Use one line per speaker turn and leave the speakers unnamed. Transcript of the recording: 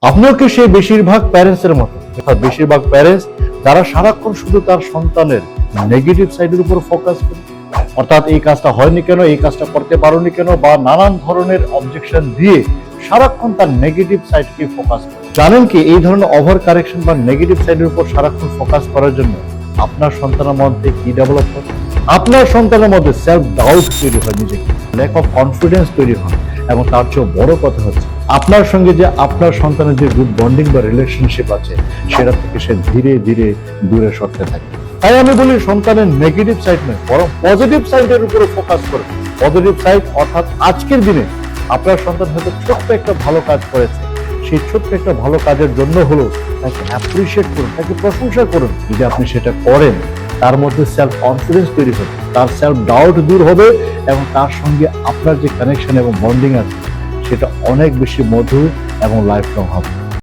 আপনিও কি সেই বেশিরভাগ প্যারেন্টসের মতো, বেশিরভাগ প্যারেন্টস যারা সারাক্ষণ শুধু তার সন্তানের নেগেটিভ সাইডের উপর ফোকাস করে, অর্থাৎ এই কাজটা হয়নি কেন, এই কাজটা করতে পারোনি কেন, বা নানান ধরনের অবজেকশন দিয়ে সারাক্ষণ তার নেগেটিভ সাইডকে ফোকাস করে। জানেন কি, এই ধরনের ওভার কারেকশন বা নেগেটিভ সাইডের উপর সারাক্ষণ ফোকাস করার জন্য আপনার সন্তানের মধ্যে কি ডেভেলপ হয়? আপনার সন্তানের মধ্যে সেলফ ডাউট তৈরি হয়, নিজেকে ল্যাক অফ কনফিডেন্স তৈরি হয়। এবং তার চেয়ে বড় কথা হচ্ছে, আপনার সঙ্গে যে আপনার সন্তানের যে গুড বন্ডিং বা রিলেশনশিপ আছে, সেটা থেকে সে ধীরে ধীরে দূরে সরতে থাকে। তাই আমি বলি, সন্তানের নেগেটিভ সাইড নয়, বরং পজিটিভ সাইডের উপরে ফোকাস করে। পজিটিভ সাইড অর্থাৎ আজকের দিনে আপনার সন্তান হয়তো ছোট্ট একটা ভালো কাজ করেছে, সেই ছোট্ট একটা ভালো কাজের জন্য হলো তাকে অ্যাপ্রিসিয়েট করুন, তাকে প্রশংসা করুন। যদি আপনি সেটা করেন, তার মধ্যে সেলফ কনফিডেন্স তৈরি হবে, তার সেলফ ডাউট দূর হবে, এবং তার সঙ্গে আপনার যে কানেকশন এবং বন্ডিং আছে, সেটা অনেক বেশি মধুর এবং লাইফ লং হবে।